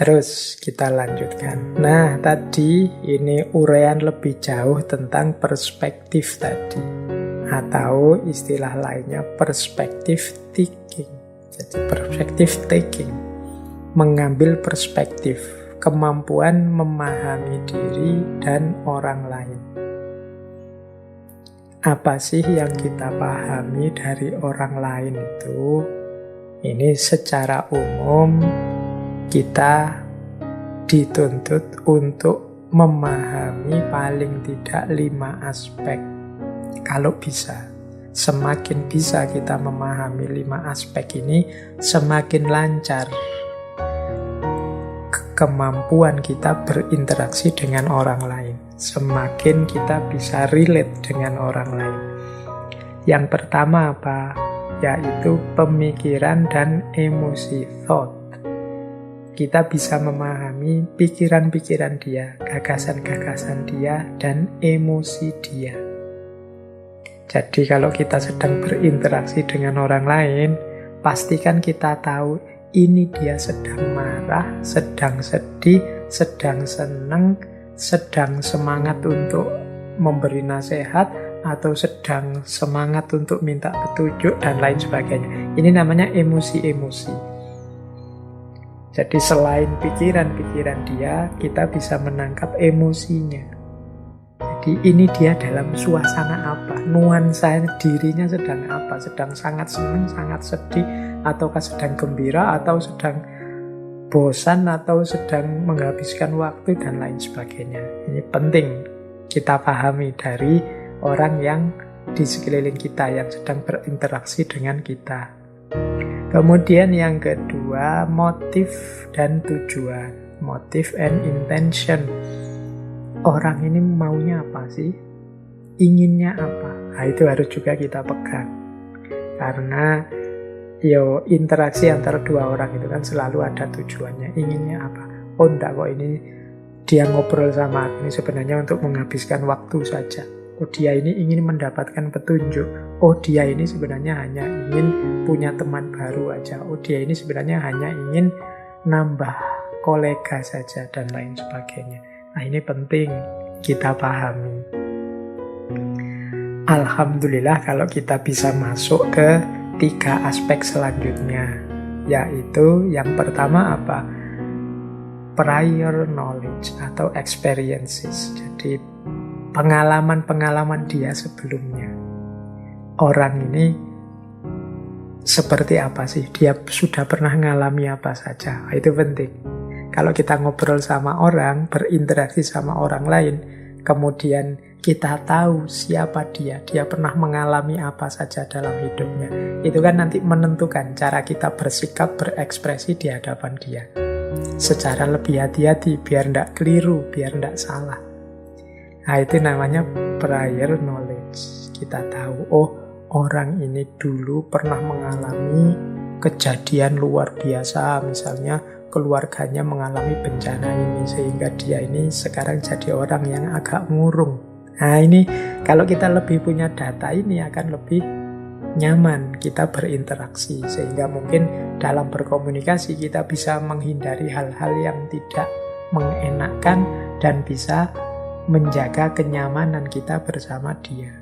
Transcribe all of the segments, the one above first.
Terus kita lanjutkan. Nah, tadi ini uraian lebih jauh tentang perspektif tadi. Atau istilah lainnya perspektif taking. Jadi perspektif taking. Mengambil perspektif. Kemampuan memahami diri dan orang lain. Apa sih yang kita pahami dari orang lain itu? Ini secara umum kita dituntut untuk memahami paling tidak 5 aspek. Kalau bisa, semakin bisa kita memahami 5 aspek ini, semakin lancar kemampuan kita berinteraksi dengan orang lain. Semakin kita bisa relate dengan orang lain. Yang pertama apa? Yaitu pemikiran dan emosi, thought. Kita bisa memahami pikiran-pikiran dia, gagasan-gagasan dia, dan emosi dia. Jadi kalau kita sedang berinteraksi dengan orang lain, pastikan kita tahu ini dia sedang marah, sedang sedih, sedang senang, sedang semangat untuk memberi nasihat, atau sedang semangat untuk minta petunjuk, dan lain sebagainya. Ini namanya emosi-emosi. Jadi selain pikiran-pikiran dia, kita bisa menangkap emosinya. Jadi ini dia dalam suasana apa, nuansa dirinya sedang apa, sedang sangat senang, sangat sedih, ataukah sedang gembira, atau sedang bosan, atau sedang menghabiskan waktu, dan lain sebagainya. Ini penting kita pahami dari orang yang di sekeliling kita, yang sedang berinteraksi dengan kita. Kemudian yang kedua, motif dan tujuan. Motif and intention. Orang ini maunya apa sih? Inginnya apa? Nah, itu harus juga kita pegang. Karena interaksi antara dua orang itu kan selalu ada tujuannya. Inginnya apa? Oh enggak kok, ini dia ngobrol sama aku ini sebenarnya untuk menghabiskan waktu saja. Oh dia ini ingin mendapatkan petunjuk. Oh dia ini sebenarnya hanya ingin punya teman baru aja. Oh dia ini sebenarnya hanya ingin nambah kolega saja, dan lain sebagainya. Nah ini penting kita pahami. Alhamdulillah kalau kita bisa masuk ke 3 aspek selanjutnya. Yaitu yang pertama apa? Prior knowledge atau experiences. Jadi pengalaman-pengalaman dia sebelumnya. Orang ini seperti apa sih? Dia sudah pernah mengalami apa saja? Itu penting. Kalau kita ngobrol sama orang, berinteraksi sama orang lain, kemudian kita tahu siapa dia pernah mengalami apa saja dalam hidupnya, itu kan nanti menentukan cara kita bersikap, berekspresi di hadapan dia. Secara lebih hati-hati, biar tidak keliru, biar tidak salah. Nah itu namanya prior knowledge. Kita tahu, oh orang ini dulu pernah mengalami kejadian luar biasa, misalnya keluarganya mengalami bencana ini, sehingga dia ini sekarang jadi orang yang agak murung. Nah ini kalau kita lebih punya data ini akan lebih nyaman kita berinteraksi, sehingga mungkin dalam berkomunikasi kita bisa menghindari hal-hal yang tidak mengenakan dan bisa menjaga kenyamanan kita bersama dia.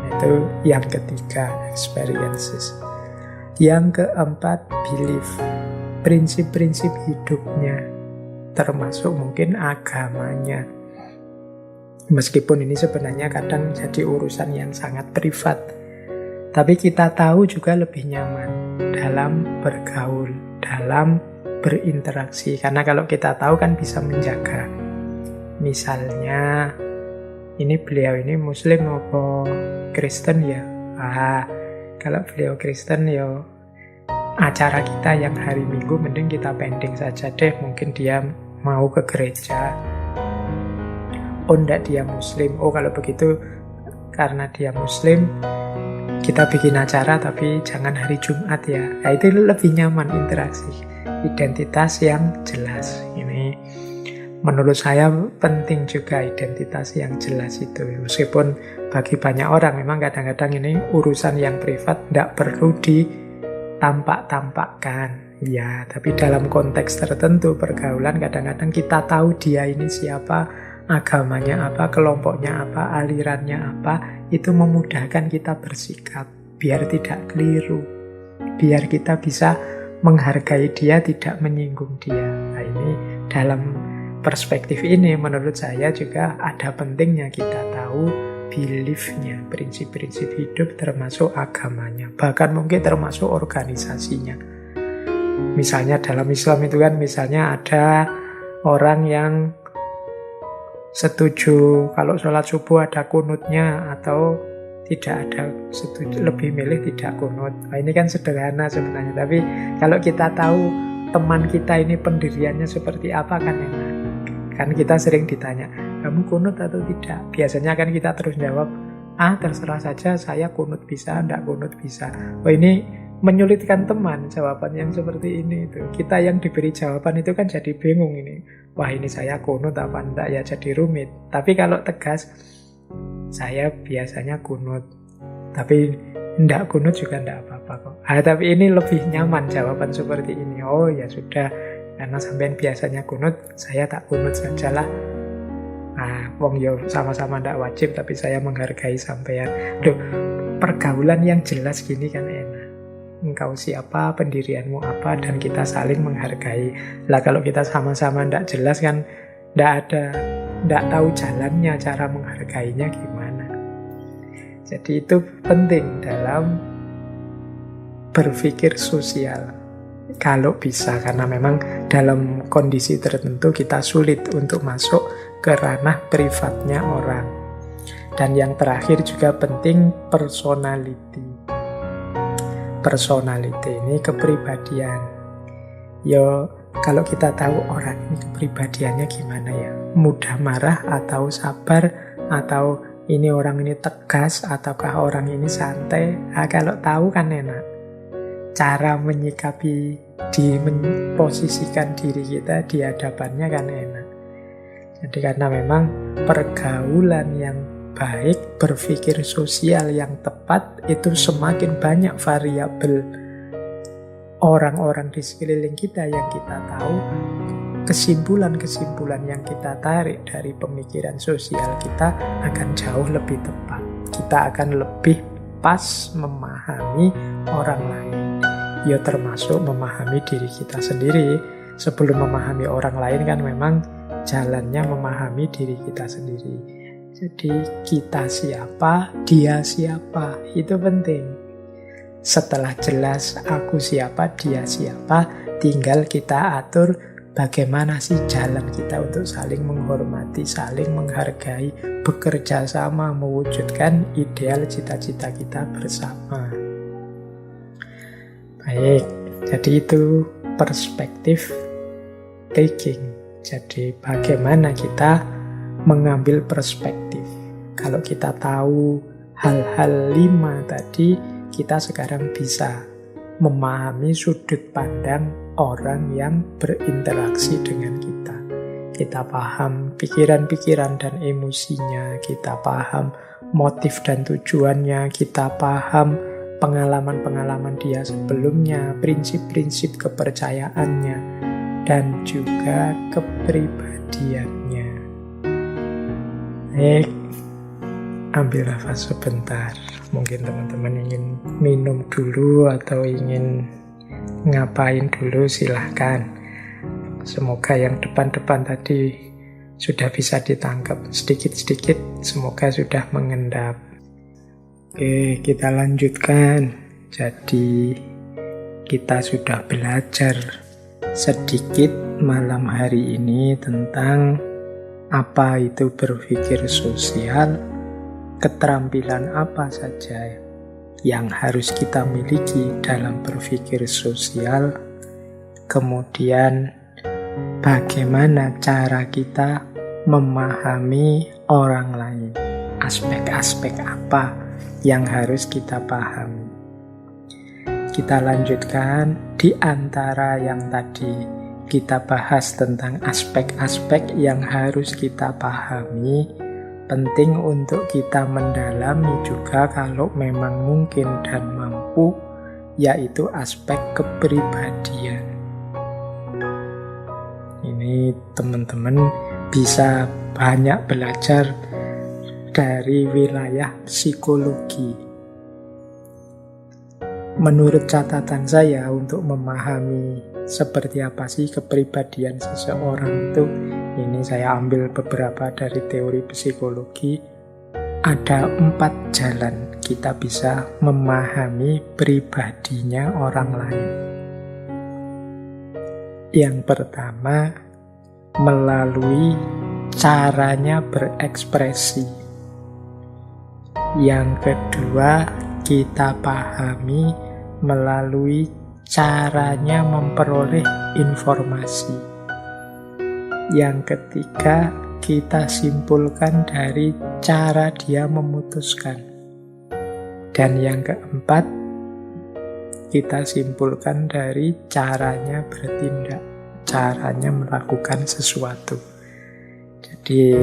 Itu yang ketiga, experiences. Yang keempat, belief. Prinsip-prinsip hidupnya, termasuk mungkin agamanya. Meskipun ini sebenarnya kadang jadi urusan yang sangat privat, tapi kita tahu juga lebih nyaman dalam bergaul, dalam berinteraksi. Karena kalau kita tahu kan bisa menjaga. Misalnya, ini beliau ini Muslim atau Kristen ya? Kalau beliau Kristen ya, acara kita yang hari Minggu mending kita pending saja deh. Mungkin dia mau ke gereja. Oh enggak, dia Muslim. Oh kalau begitu karena dia Muslim, kita bikin acara tapi jangan hari Jumat ya. Nah, itu lebih nyaman interaksi. Identitas yang jelas. Ini menurut saya penting juga identitas yang jelas itu. Meskipun bagi banyak orang memang kadang-kadang ini urusan yang privat, tidak perlu ditampak-tampakkan. Ya, tapi dalam konteks tertentu pergaulan kadang-kadang kita tahu dia ini siapa, agamanya apa, kelompoknya apa, alirannya apa, itu memudahkan kita bersikap biar tidak keliru, biar kita bisa menghargai dia, tidak menyinggung dia. Nah, ini dalam perspektif ini menurut saya juga ada pentingnya kita tahu belief-nya, prinsip-prinsip hidup termasuk agamanya, bahkan mungkin termasuk organisasinya. Misalnya dalam Islam itu kan misalnya ada orang yang setuju kalau sholat subuh ada kunutnya atau tidak ada, setuju lebih milih tidak kunut. Nah, ini kan sederhana sebenarnya, tapi kalau kita tahu teman kita ini pendiriannya seperti apa kan enak. Kan kita sering ditanya, kamu kunut atau tidak? Biasanya kan kita terus jawab, terserah saja, saya kunut bisa, enggak kunut bisa. Oh, ini menyulitkan teman jawaban yang seperti ini itu. Kita yang diberi jawaban itu kan jadi bingung ini. Wah, ini saya kunut apa enggak ya, jadi rumit. Tapi kalau tegas, saya biasanya kunut, tapi enggak kunut juga enggak apa-apa kok. Tapi ini lebih nyaman jawaban seperti ini. Oh ya sudah, karena sampean biasanya kunut, saya tak kunut sajalah. Wong yo sama-sama enggak wajib, tapi saya menghargai sampean. Pergaulan yang jelas gini kan enak. Engkau siapa, pendirianmu apa, dan kita saling menghargai. Lah kalau kita sama-sama enggak jelas kan enggak tahu jalannya, cara menghargainya gimana. Jadi itu penting dalam berpikir sosial. Kalau bisa, karena memang dalam kondisi tertentu kita sulit untuk masuk ke ranah privatnya orang. Dan yang terakhir juga penting, personality. Personality ini kepribadian. Kalau kita tahu orang ini kepribadiannya gimana ya, mudah marah atau sabar, atau ini orang ini tegas, ataukah orang ini santai. Kalau tahu kan enak. Cara menyikapi, memposisikan diri kita di hadapannya kan enak. Jadi karena memang pergaulan yang baik, berpikir sosial yang tepat, itu semakin banyak variabel orang-orang di sekeliling kita yang kita tahu, kesimpulan-kesimpulan yang kita tarik dari pemikiran sosial kita akan jauh lebih tepat. Kita akan lebih pas memahami orang lain. Ya termasuk memahami diri kita sendiri. Sebelum memahami orang lain kan memang jalannya memahami diri kita sendiri. Jadi kita siapa, dia siapa, itu penting. Setelah jelas aku siapa, dia siapa, tinggal kita atur bagaimana sih jalan kita untuk saling menghormati, saling menghargai, bekerja sama mewujudkan ideal cita-cita kita bersama. Baik, jadi itu perspektif taking. Jadi bagaimana kita mengambil perspektif. Kalau kita tahu hal-hal 5 tadi, kita sekarang bisa memahami sudut pandang orang yang berinteraksi dengan kita. Kita paham pikiran-pikiran dan emosinya, kita paham motif dan tujuannya, kita paham pengalaman-pengalaman dia sebelumnya, prinsip-prinsip kepercayaannya, dan juga kepribadiannya. Baik, ambil nafas sebentar. Mungkin teman-teman ingin minum dulu atau ingin ngapain dulu, silahkan. Semoga yang depan-depan tadi sudah bisa ditangkap sedikit-sedikit, semoga sudah mengendap. Oke, kita lanjutkan. Jadi kita sudah belajar sedikit malam hari ini tentang apa itu berpikir sosial, keterampilan apa saja yang harus kita miliki dalam berpikir sosial, kemudian bagaimana cara kita memahami orang lain, aspek-aspek apa yang harus kita pahami. Kita lanjutkan di antara yang tadi kita bahas tentang aspek-aspek yang harus kita pahami. Penting untuk kita mendalami juga kalau memang mungkin dan mampu yaitu aspek kepribadian. Ini teman-teman bisa banyak belajar dari wilayah psikologi. Menurut catatan saya, untuk memahami seperti apa sih kepribadian seseorang itu, ini saya ambil beberapa dari teori psikologi, ada 4 jalan kita bisa memahami pribadinya orang lain. Yang pertama, melalui caranya berekspresi. Yang kedua, kita pahami melalui caranya memperoleh informasi. Yang ketiga, kita simpulkan dari cara dia memutuskan. Dan yang keempat, kita simpulkan dari caranya bertindak, caranya melakukan sesuatu. Jadi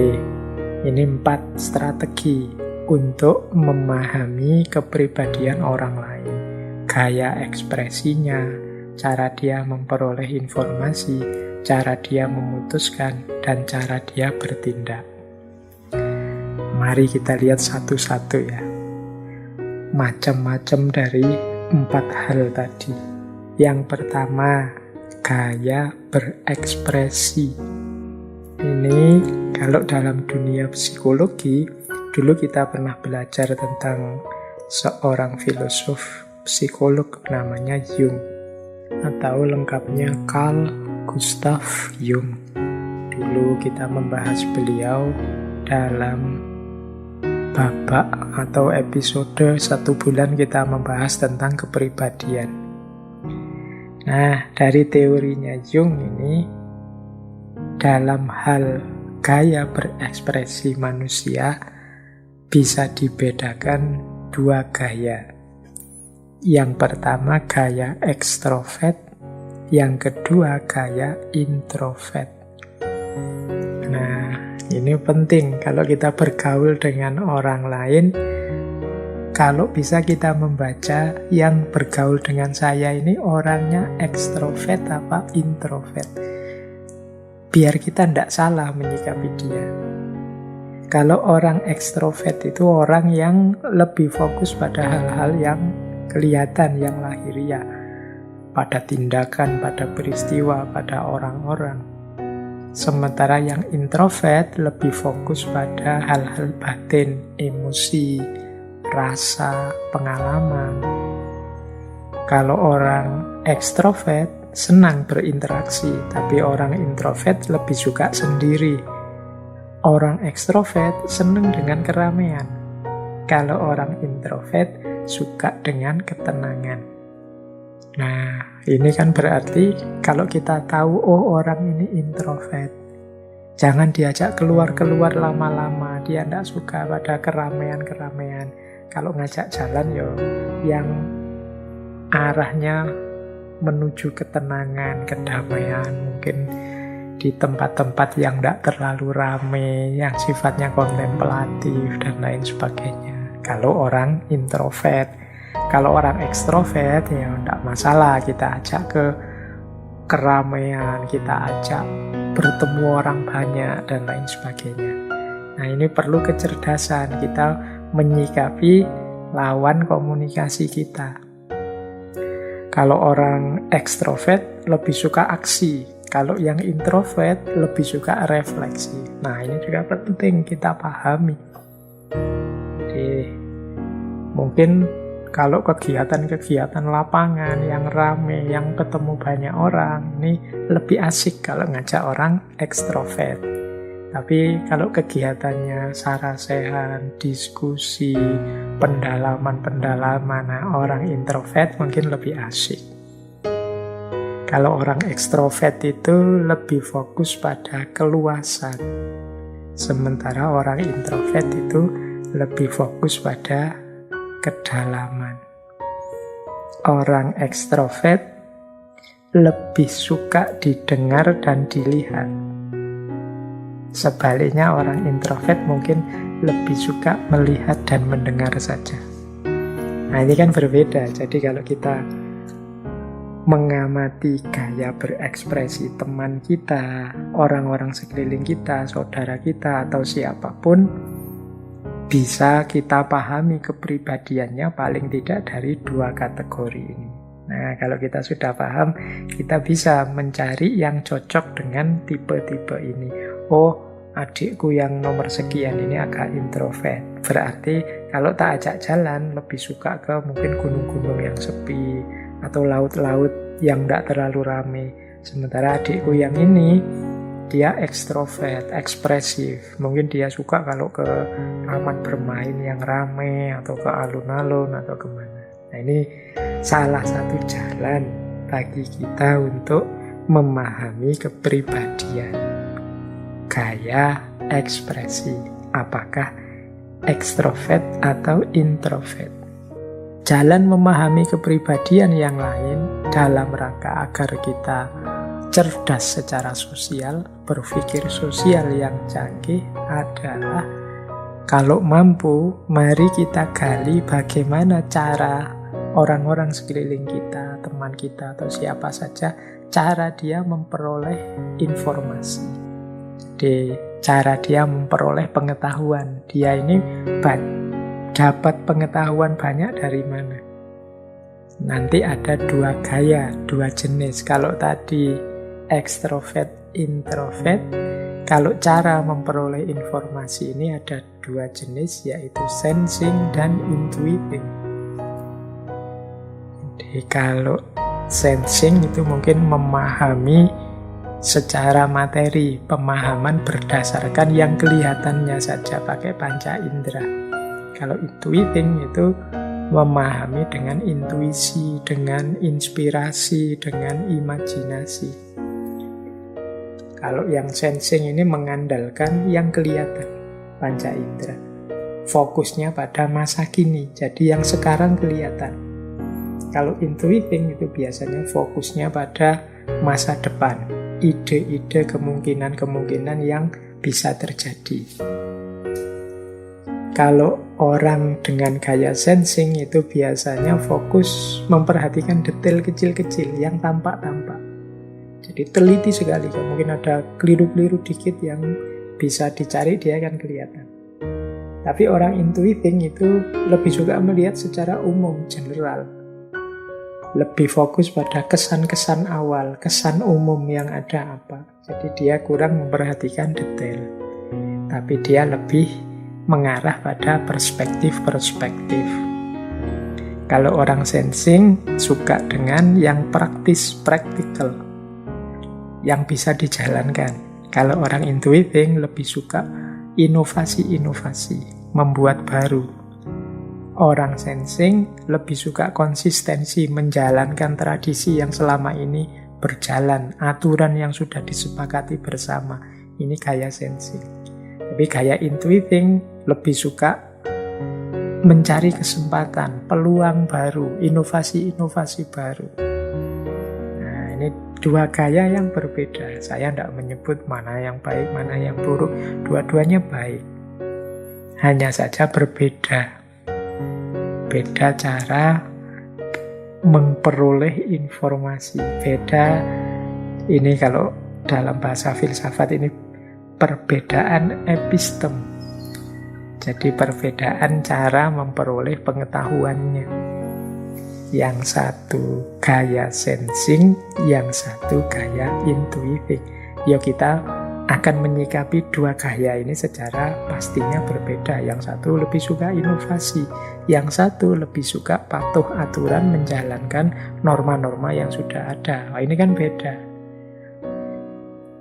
ini 4 strategi untuk memahami kepribadian orang lain. Gaya ekspresinya, cara dia memperoleh informasi, cara dia memutuskan, dan cara dia bertindak. Mari kita lihat satu-satu ya. Macam-macam dari 4 hal tadi. Yang pertama, gaya berekspresi. Ini kalau dalam dunia psikologi, dulu kita pernah belajar tentang seorang filosof psikolog namanya Jung, atau lengkapnya Carl Gustav Jung. Dulu kita membahas beliau dalam babak atau episode 1 bulan kita membahas tentang kepribadian. Nah, dari teorinya Jung ini, dalam hal gaya berekspresi manusia bisa dibedakan 2 gaya. Yang pertama gaya ekstrovert, yang kedua gaya introvert. Nah, ini penting kalau kita bergaul dengan orang lain. Kalau bisa kita membaca yang bergaul dengan saya ini orangnya ekstrovert apa introvert, biar kita tidak salah menyikapi dia. Kalau orang ekstrovert itu orang yang lebih fokus pada hal-hal yang kelihatan, yang lahiriah, pada tindakan, pada peristiwa, pada orang-orang. Sementara yang introvert lebih fokus pada hal-hal batin, emosi, rasa, pengalaman. Kalau orang ekstrovert senang berinteraksi, tapi orang introvert lebih suka sendiri. Orang ekstrovert senang dengan keramaian. Kalau orang introvert suka dengan ketenangan. Nah, ini kan berarti kalau kita tahu, oh orang ini introvert, jangan diajak keluar-keluar lama-lama. Dia tidak suka pada keramaian-keramaian. Kalau ngajak jalan yang arahnya menuju ketenangan, kedamaian, mungkin di tempat-tempat yang tidak terlalu ramai, yang sifatnya kontemplatif dan lain sebagainya. Kalau orang introvert. Kalau orang ekstrovert ya tidak masalah, kita ajak ke keramaian, kita ajak bertemu orang banyak dan lain sebagainya. Nah, ini perlu kecerdasan kita menyikapi lawan komunikasi kita. Kalau orang ekstrovert lebih suka aksi, kalau yang introvert lebih suka refleksi. Nah, ini juga penting kita pahami. Jadi mungkin kalau kegiatan-kegiatan lapangan yang rame, yang ketemu banyak orang, ini lebih asik kalau ngajak orang ekstrovert. Tapi kalau kegiatannya sarasehan, diskusi, pendalaman-pendalaman, nah orang introvert mungkin lebih asik. Kalau orang ekstrovert itu lebih fokus pada keluasan. Sementara orang introvert itu lebih fokus pada kedalaman. Orang ekstrovert lebih suka didengar dan dilihat. Sebaliknya orang introvert mungkin lebih suka melihat dan mendengar saja. Nah, ini kan berbeda. Jadi kalau kita mengamati gaya berekspresi teman kita, orang-orang sekeliling kita, saudara kita, atau siapapun, bisa kita pahami kepribadiannya paling tidak dari 2 kategori ini. Nah, kalau kita sudah paham, kita bisa mencari yang cocok dengan tipe-tipe ini. Oh, adikku yang nomor sekian ini agak introvert. Berarti kalau tak ajak jalan, lebih suka ke mungkin gunung-gunung yang sepi, atau laut-laut yang tidak terlalu ramai. Sementara adikku yang ini, dia ekstrovert, ekspresif. Mungkin dia suka kalau ke taman bermain yang ramai, atau ke alun-alun, atau kemana. Nah, ini salah satu jalan bagi kita untuk memahami kepribadian. Gaya ekspresi. Apakah ekstrovert atau introvert? Jalan memahami kepribadian yang lain dalam rangka agar kita cerdas secara sosial, berpikir sosial yang canggih adalah kalau mampu, mari kita gali bagaimana cara orang-orang sekeliling kita, teman kita atau siapa saja, cara dia memperoleh informasi. Jadi cara dia memperoleh pengetahuan. Dia ini dapat pengetahuan banyak dari mana? Nanti ada 2 gaya, 2 jenis. Kalau tadi ekstrovert, introvert, kalau cara memperoleh informasi ini ada 2 jenis, yaitu sensing dan intuiting. Jadi kalau sensing itu mungkin memahami secara materi, pemahaman berdasarkan yang kelihatannya saja pakai panca indera. Kalau intuiting itu memahami dengan intuisi, dengan inspirasi, dengan imajinasi. Kalau yang sensing ini mengandalkan yang kelihatan, panca indera. Fokusnya pada masa kini, jadi yang sekarang kelihatan. Kalau intuiting itu biasanya fokusnya pada masa depan, ide-ide, kemungkinan-kemungkinan yang bisa terjadi. Kalau orang dengan gaya sensing itu biasanya fokus memperhatikan detail kecil-kecil yang tampak-tampak. Jadi teliti sekali, mungkin ada keliru-keliru dikit yang bisa dicari, dia akan kelihatan. Tapi orang intuiting itu lebih suka melihat secara umum, general. Lebih fokus pada kesan-kesan awal, kesan umum yang ada apa. Jadi dia kurang memperhatikan detail. Tapi dia lebih mengarah pada perspektif-perspektif. Kalau orang sensing suka dengan yang praktis, practical, yang bisa dijalankan. Kalau orang intuiting lebih suka inovasi-inovasi, membuat baru. Orang sensing lebih suka konsistensi, menjalankan tradisi yang selama ini berjalan, aturan yang sudah disepakati bersama. Ini gaya sensing. Tapi gaya intuiting lebih suka mencari kesempatan, peluang baru, inovasi-inovasi baru. Nah, ini 2 gaya yang berbeda. Saya tidak menyebut mana yang baik, mana yang buruk. Dua-duanya baik. Hanya saja berbeda. Beda cara memperoleh informasi. Beda, ini kalau dalam bahasa filsafat ini perbedaan epistem. Jadi perbedaan cara memperoleh pengetahuannya. Yang satu gaya sensing, yang satu gaya intuiting. Ya kita akan menyikapi 2 gaya ini secara pastinya berbeda. Yang satu lebih suka inovasi, yang satu lebih suka patuh aturan, menjalankan norma-norma yang sudah ada. Wah, ini kan beda.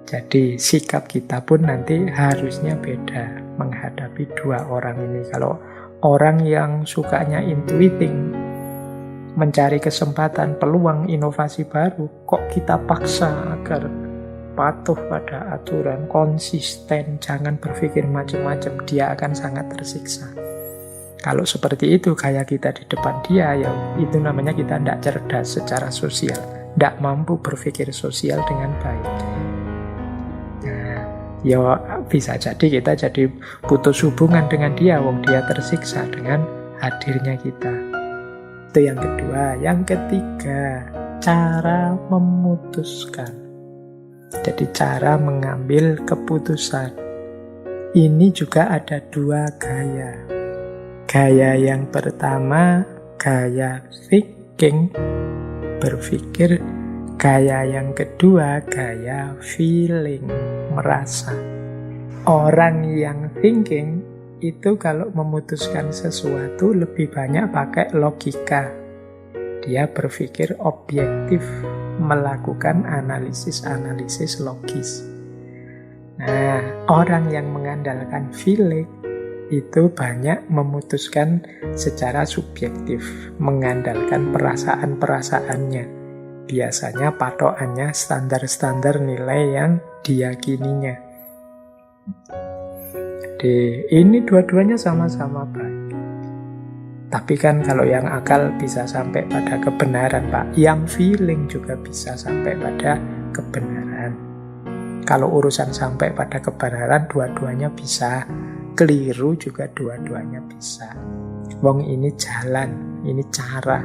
Jadi sikap kita pun nanti harusnya beda menghadapi 2 orang ini. Kalau orang yang sukanya intuiting, mencari kesempatan, peluang, inovasi baru, kok kita paksa agar patuh pada aturan, konsisten, jangan berpikir macam-macam, dia akan sangat tersiksa. Kalau seperti itu gaya kita di depan dia, ya itu namanya kita tidak cerdas secara sosial, tidak mampu berpikir sosial dengan baik. Ya bisa jadi kita jadi putus hubungan dengan dia, wong dia tersiksa dengan hadirnya kita. Itu yang kedua. Yang ketiga, cara memutuskan. Jadi cara mengambil keputusan. Ini juga ada dua gaya. Gaya yang pertama, gaya thinking, berpikir. Gaya yang kedua, gaya feeling, merasa. Orang yang thinking itu kalau memutuskan sesuatu lebih banyak pakai logika. Dia berpikir objektif, melakukan analisis-analisis logis. Nah, orang yang mengandalkan feeling itu banyak memutuskan secara subjektif, mengandalkan perasaan-perasaannya. Biasanya patokannya standar-standar nilai yang diyakininya. Jadi ini dua-duanya sama-sama baik. Tapi kan kalau yang akal bisa sampai pada kebenaran, Pak. Yang feeling juga bisa sampai pada kebenaran. Kalau urusan sampai pada kebenaran, dua-duanya bisa. Keliru juga dua-duanya bisa. Wong ini jalan, ini cara.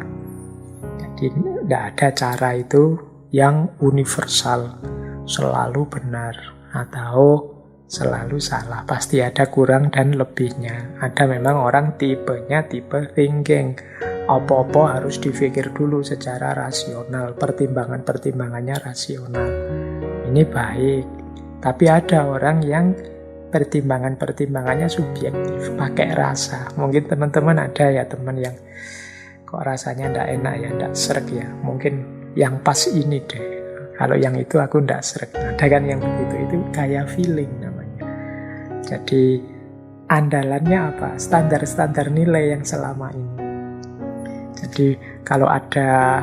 Jadi tidak ada cara itu yang universal, selalu benar, atau selalu salah. Pasti ada kurang dan lebihnya. Ada memang orang tipenya tipe thinking. Apa-apa harus dipikir dulu secara rasional. Pertimbangan-pertimbangannya rasional. Ini baik. Tapi ada orang yang pertimbangan-pertimbangannya subjektif, pakai rasa. Mungkin teman-teman ada ya teman yang kok rasanya ndak enak ya, ndak sreg ya. Mungkin yang pas ini deh. Kalau yang itu aku ndak sreg. Ada kan yang begitu, itu gaya feeling namanya. Jadi andalannya apa? Standar-standar nilai yang selama ini. Jadi kalau ada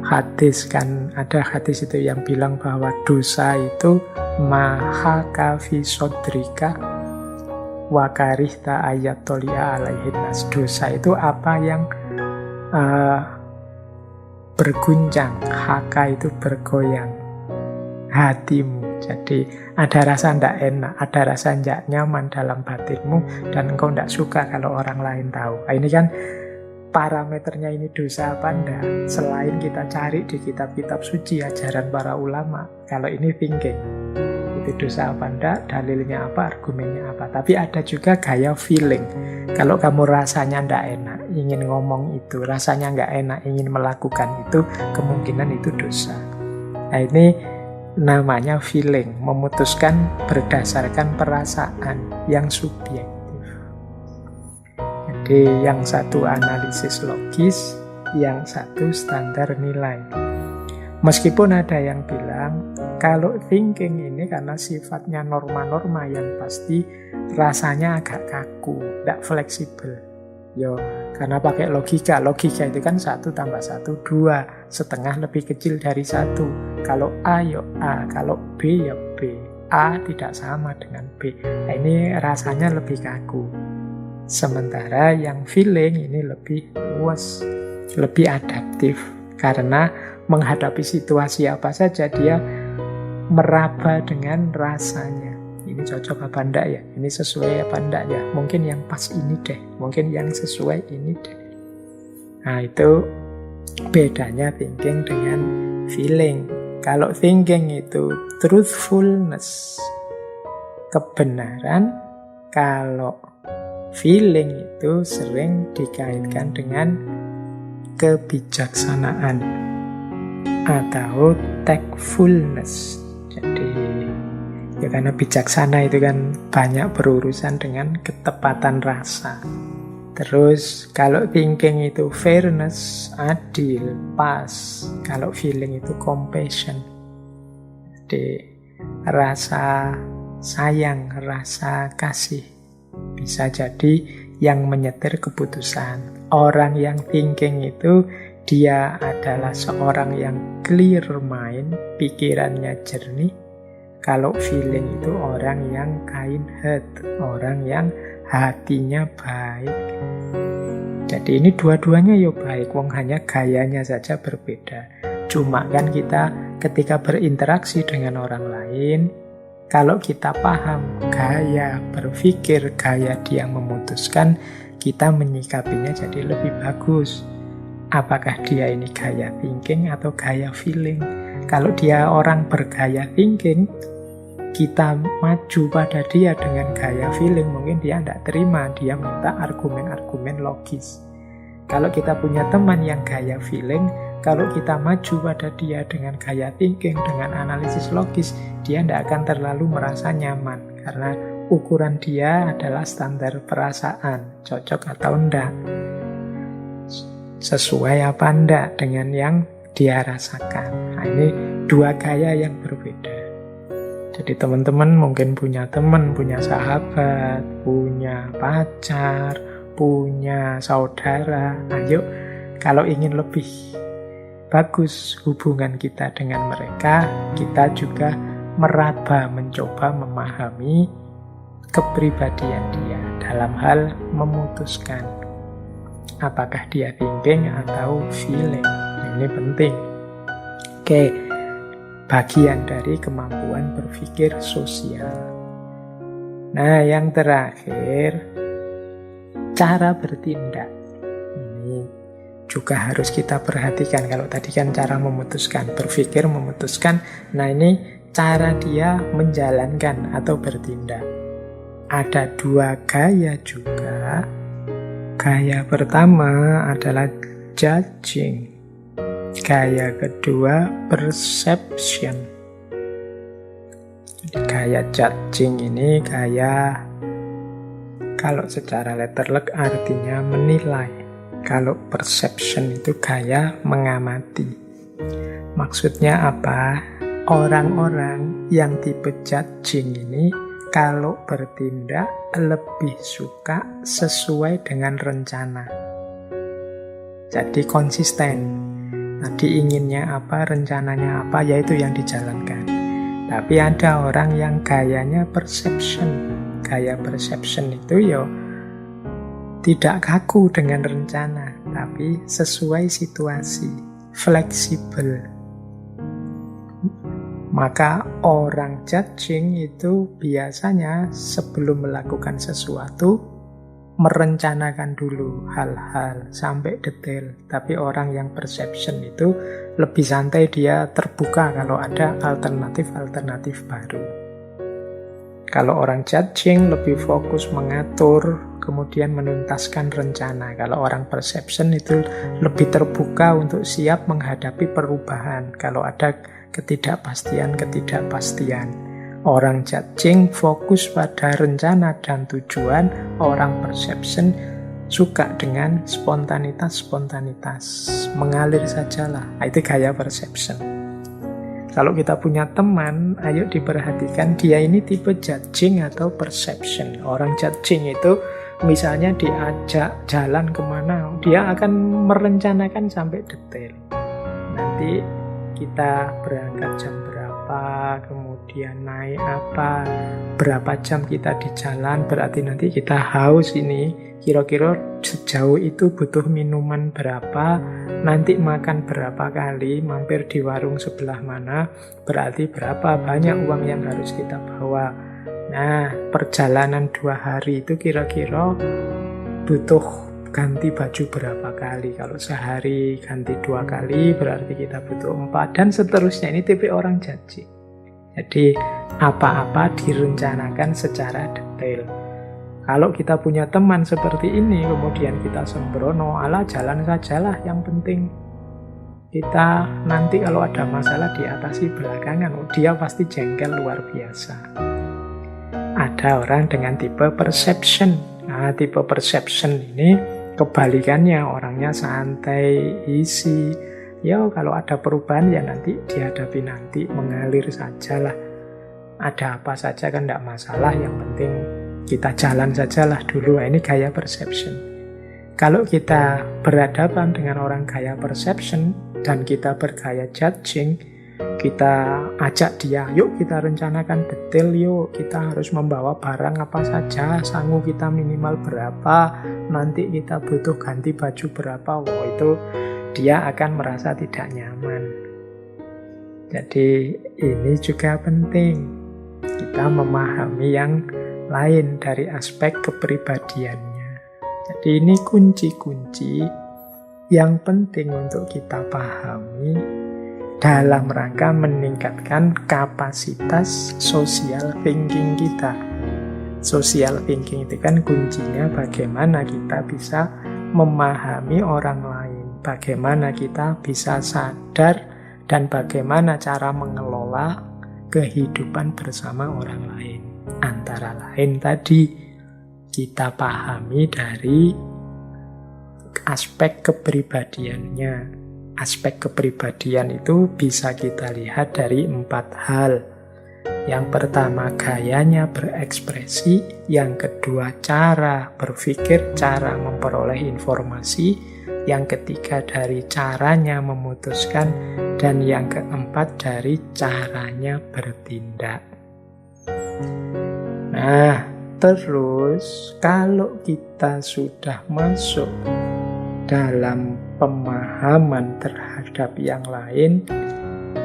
hadis kan, ada hadis itu yang bilang bahwa dosa itu mahaka fi sodrika wa karihta ayatolia alaihin nas. Dosa itu apa yang berguncang, haka itu bergoyang hatimu. Jadi ada rasa ndak enak, ada rasa ndak nyaman dalam batinmu, dan engkau ndak suka kalau orang lain tahu. Nah, ini kan parameternya ini dosa apa ndak, selain kita cari di kitab-kitab suci ajaran para ulama. Kalau ini thinking, itu dosa apa ndak, dalilnya apa, argumennya apa. Tapi ada juga gaya feeling. Kalau kamu rasanya ndak enak, ingin ngomong itu, rasanya nggak enak, ingin melakukan itu, kemungkinan itu dosa. Nah ini namanya feeling, memutuskan berdasarkan perasaan yang subjektif. Jadi yang satu analisis logis, yang satu standar nilai. Meskipun ada yang bilang kalau thinking ini karena sifatnya norma-norma yang pasti rasanya agak kaku, tidak fleksibel. Yo, karena pakai logika. Logika itu kan 1 tambah 1, 2. Setengah lebih kecil dari 1. Kalau A, ya A. Kalau B, ya B. A tidak sama dengan B. Nah, ini rasanya lebih kaku. Sementara yang feeling ini lebih luas, lebih adaptif. Karena menghadapi situasi apa saja, dia meraba dengan rasanya. Ini cocok apa enggak ya? Ini sesuai apa enggak ya? Mungkin yang pas ini deh. Mungkin yang sesuai ini deh. Nah itu bedanya thinking dengan feeling. Kalau thinking itu truthfulness, kebenaran. Kalau feeling itu sering dikaitkan dengan kebijaksanaan atau tactfulness. Jadi ya karena bijaksana itu kan banyak berurusan dengan ketepatan rasa. Terus kalau thinking itu fairness, adil, pas. Kalau feeling itu compassion. Jadi rasa sayang, rasa kasih. Bisa jadi yang menyetir keputusan. Orang yang thinking itu dia adalah seorang yang clear mind, pikirannya jernih. Kalau feeling itu orang yang kind heart, orang yang hatinya baik. Jadi ini dua-duanya ya baik, wong hanya gayanya saja berbeda. Cuma kan kita ketika berinteraksi dengan orang lain, kalau kita paham gaya berpikir, gaya dia memutuskan, kita menyikapinya jadi lebih bagus. apakah dia ini gaya thinking atau gaya feeling. Kalau dia orang bergaya thinking, kita maju pada dia dengan gaya feeling, mungkin dia tidak terima, dia minta argumen-argumen logis. Kalau kita punya teman yang gaya feeling, kalau kita maju pada dia dengan gaya thinking, dengan analisis logis, dia tidak akan terlalu merasa nyaman. Karena ukuran dia adalah standar perasaan, cocok atau enggak, sesuai apa enggak dengan yang dia rasakan. Nah, ini dua gaya yang berbeda. Jadi teman-teman mungkin punya teman, punya sahabat, punya pacar, punya saudara. Ayo, kalau ingin lebih bagus hubungan kita dengan mereka, kita juga meraba, mencoba memahami kepribadian dia dalam hal memutuskan apakah dia thinking atau feeling. Ini penting. Oke, bagian dari kemampuan berpikir sosial. Nah, yang terakhir, cara bertindak. Ini juga harus kita perhatikan. Kalau tadi kan cara memutuskan, berpikir, memutuskan. Nah, ini cara dia menjalankan atau bertindak. Ada dua gaya juga. Gaya pertama adalah judging. Gaya kedua perception. Jadi gaya judging ini gaya, kalau secara letterlek artinya menilai. Kalau perception itu gaya mengamati. Maksudnya apa? Orang-orang yang tipe judging ini kalau bertindak lebih suka sesuai dengan rencana. Jadi konsisten. Tadi inginnya apa, rencananya apa, yaitu yang dijalankan. Tapi ada orang yang gayanya perception. Gaya perception itu tidak kaku dengan rencana, tapi sesuai situasi, fleksibel. Maka orang judging itu biasanya sebelum melakukan sesuatu merencanakan dulu hal-hal sampai detail. Tapi orang yang perception itu lebih santai, dia terbuka kalau ada alternatif-alternatif baru. Kalau orang judging lebih fokus mengatur, kemudian menuntaskan rencana. Kalau orang perception itu lebih terbuka untuk siap menghadapi perubahan kalau ada ketidakpastian. Orang judging fokus pada rencana dan tujuan, orang perception suka dengan spontanitas, mengalir sajalah. Itu gaya perception. Kalau kita punya teman, ayo diperhatikan dia ini tipe judging atau perception. Orang judging itu misalnya diajak jalan kemana, dia akan merencanakan sampai detail. Nanti kita berangkat jam berapa, kemudian naik apa, berapa jam kita di jalan, berarti nanti kita haus ini, kira-kira sejauh itu butuh minuman berapa, nanti makan berapa kali, mampir di warung sebelah mana, berarti berapa banyak uang yang harus kita bawa. Nah, perjalanan 2 hari itu kira-kira butuh ganti baju berapa kali. Kalau sehari ganti 2 kali, berarti kita butuh 4, dan seterusnya. Ini tipe orang judging. Jadi apa-apa direncanakan secara detail. Kalau kita punya teman seperti ini, kemudian kita sembrono, ala jalan sajalah, yang penting kita nanti kalau ada masalah diatasi belakangan. Dia pasti jengkel luar biasa. Ada orang dengan tipe perception. Nah, tipe perception ini kebalikannya, orangnya santai, easy. Ya kalau ada perubahan ya nanti dihadapi nanti, mengalir sajalah. Ada apa saja kan tidak masalah, yang penting kita jalan sajalah dulu. Ini gaya perception. Kalau kita berhadapan dengan orang gaya perception dan kita bergaya judging, kita ajak dia, yuk kita rencanakan detail, yuk kita harus membawa barang apa saja, sangu kita minimal berapa, nanti kita butuh ganti baju berapa. Itu dia akan merasa tidak nyaman. Jadi ini juga penting, kita memahami yang lain dari aspek kepribadiannya. Jadi ini kunci-kunci yang penting untuk kita pahami dalam rangka meningkatkan kapasitas social thinking kita. Social thinking itu kan kuncinya bagaimana kita bisa memahami orang lain, bagaimana kita bisa sadar, dan bagaimana cara mengelola kehidupan bersama orang lain. Antara lain tadi, kita pahami dari aspek kepribadiannya. Aspek kepribadian itu bisa kita lihat dari 4 hal. Yang pertama, gayanya berekspresi. Yang kedua, cara berpikir, cara memperoleh informasi. Yang ketiga, dari caranya memutuskan. Dan yang keempat, dari caranya bertindak. Nah, terus kalau kita sudah masuk dalam pemahaman terhadap yang lain,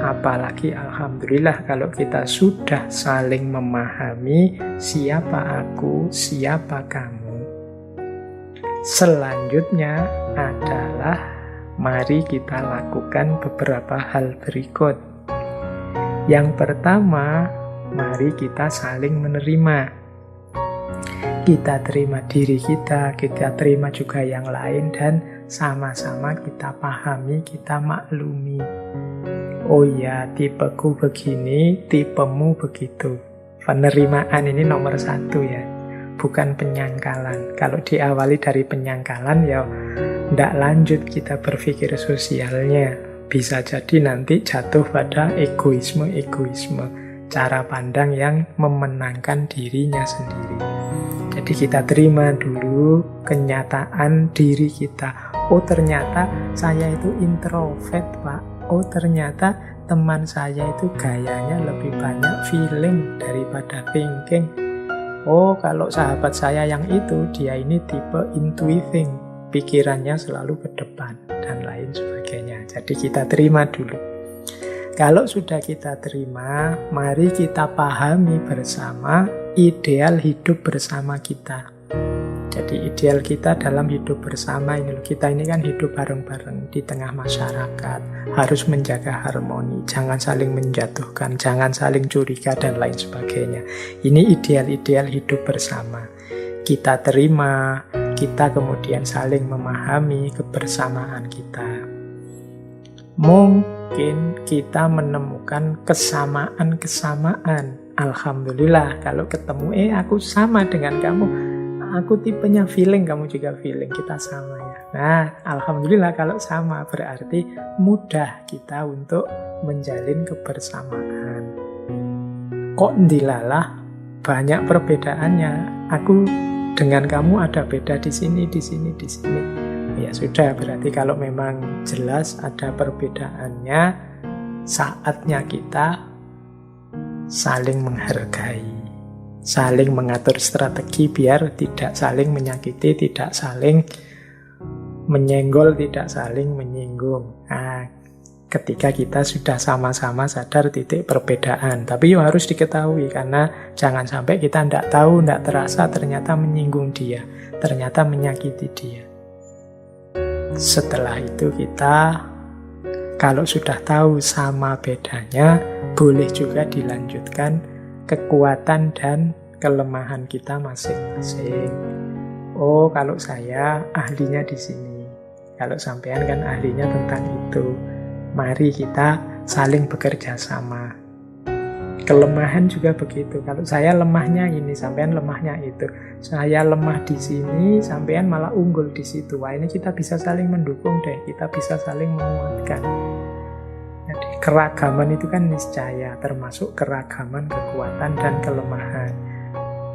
apalagi alhamdulillah kalau kita sudah saling memahami siapa aku, siapa kamu. Selanjutnya adalah mari kita lakukan beberapa hal berikut. Yang pertama, mari kita saling menerima. Kita terima diri kita terima juga yang lain, dan sama-sama kita pahami, kita maklumi. Oh ya, tipeku begini, tipemu begitu. Penerimaan ini nomor 1 ya, bukan penyangkalan. Kalau diawali dari penyangkalan ya ndak lanjut kita berpikir sosialnya. Bisa jadi nanti jatuh pada egoisme, cara pandang yang memenangkan dirinya sendiri. Jadi kita terima dulu kenyataan diri kita. Oh ternyata saya itu introvert, Pak. Oh ternyata teman saya itu gayanya lebih banyak feeling daripada thinking. Oh kalau sahabat saya yang itu, dia ini tipe intuiting. Pikirannya selalu ke depan dan lain sebagainya. Jadi kita terima dulu. Kalau sudah kita terima, mari kita pahami bersama ideal hidup bersama kita. Jadi ideal kita dalam hidup bersama ini, kita ini kan hidup bareng-bareng di tengah masyarakat, harus menjaga harmoni, jangan saling menjatuhkan, jangan saling curiga dan lain sebagainya. Ini ideal-ideal hidup bersama. Kita terima, kita kemudian saling memahami kebersamaan kita. Mungkin kita menemukan kesamaan-kesamaan. Alhamdulillah kalau ketemu, aku sama dengan kamu. Aku tipenya feeling, kamu juga feeling. Kita sama ya. Nah, alhamdulillah kalau sama berarti mudah kita untuk menjalin kebersamaan. Kok ndilalah banyak perbedaannya. Aku dengan kamu ada beda di sini, di sini, di sini. Ya sudah, berarti kalau memang jelas ada perbedaannya, saatnya kita saling menghargai, saling mengatur strategi biar tidak saling menyakiti, tidak saling menyenggol, tidak saling menyinggung. Nah, ketika kita sudah sama-sama sadar titik perbedaan. Tapi harus diketahui, karena jangan sampai kita tidak tahu, tidak terasa, ternyata menyinggung dia, ternyata menyakiti dia. Setelah itu kita, kalau sudah tahu sama bedanya, boleh juga dilanjutkan kekuatan dan kelemahan kita masing-masing. Oh, kalau saya ahlinya di sini. Kalau sampean kan ahlinya tentang itu. Mari kita saling bekerja sama. Kelemahan juga begitu. Kalau saya lemahnya ini, sampean lemahnya itu. Saya lemah di sini, sampean malah unggul di situ. Wah, ini kita bisa saling mendukung deh. Kita bisa saling menguatkan. Jadi keragaman itu kan niscaya, termasuk keragaman kekuatan dan kelemahan.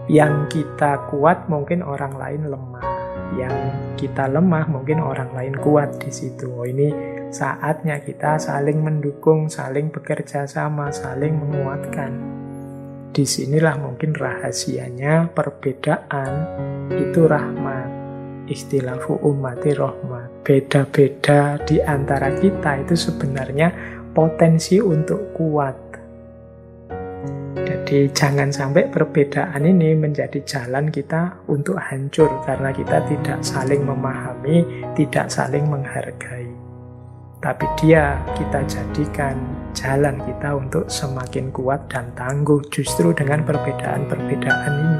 Yang kita kuat mungkin orang lain lemah. Yang kita lemah mungkin orang lain kuat di situ. Oh, ini saatnya kita saling mendukung, saling bekerja sama, saling menguatkan. Disinilah mungkin rahasianya perbedaan itu rahmat. Ikhtilafu ummati rahmat. Beda-beda di antara kita itu sebenarnya potensi untuk kuat. Jadi jangan sampai perbedaan ini menjadi jalan kita untuk hancur karena kita tidak saling memahami, tidak saling menghargai. Tapi dia kita jadikan jalan kita untuk semakin kuat dan tangguh justru dengan perbedaan-perbedaan ini.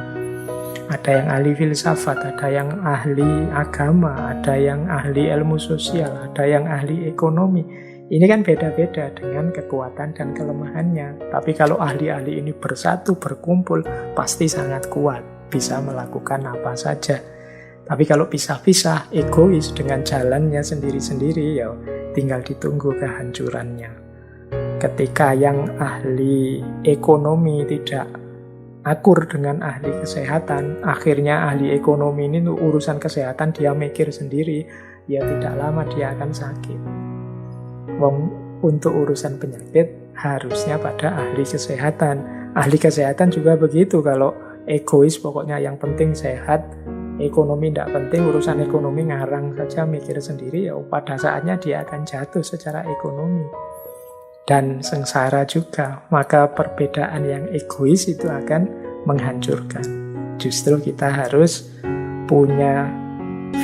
Ada yang ahli filsafat, ada yang ahli agama, ada yang ahli ilmu sosial, ada yang ahli ekonomi. Ini kan beda-beda dengan kekuatan dan kelemahannya. Tapi kalau ahli-ahli ini bersatu, berkumpul, pasti sangat kuat, bisa melakukan apa saja. Tapi kalau pisah-pisah, egois dengan jalannya sendiri-sendiri, ya tinggal ditunggu kehancurannya. Ketika yang ahli ekonomi tidak akur dengan ahli kesehatan, akhirnya ahli ekonomi ini untuk urusan kesehatan dia mikir sendiri, ya tidak lama dia akan sakit. Wong untuk urusan penyakit harusnya pada ahli kesehatan. Ahli kesehatan juga begitu, kalau egois pokoknya yang penting sehat, ekonomi tidak penting, urusan ekonomi ngarang saja mikir sendiri, ya pada saatnya dia akan jatuh secara ekonomi dan sengsara juga. Maka perbedaan yang egois itu akan menghancurkan. Justru kita harus punya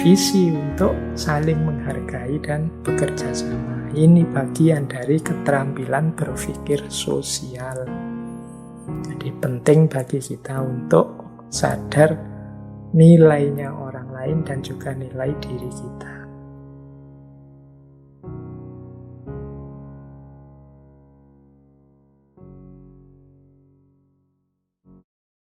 visi untuk saling menghargai dan bekerja sama. Ini bagian dari keterampilan berpikir sosial. Jadi penting bagi kita untuk sadar nilainya orang lain dan juga nilai diri kita.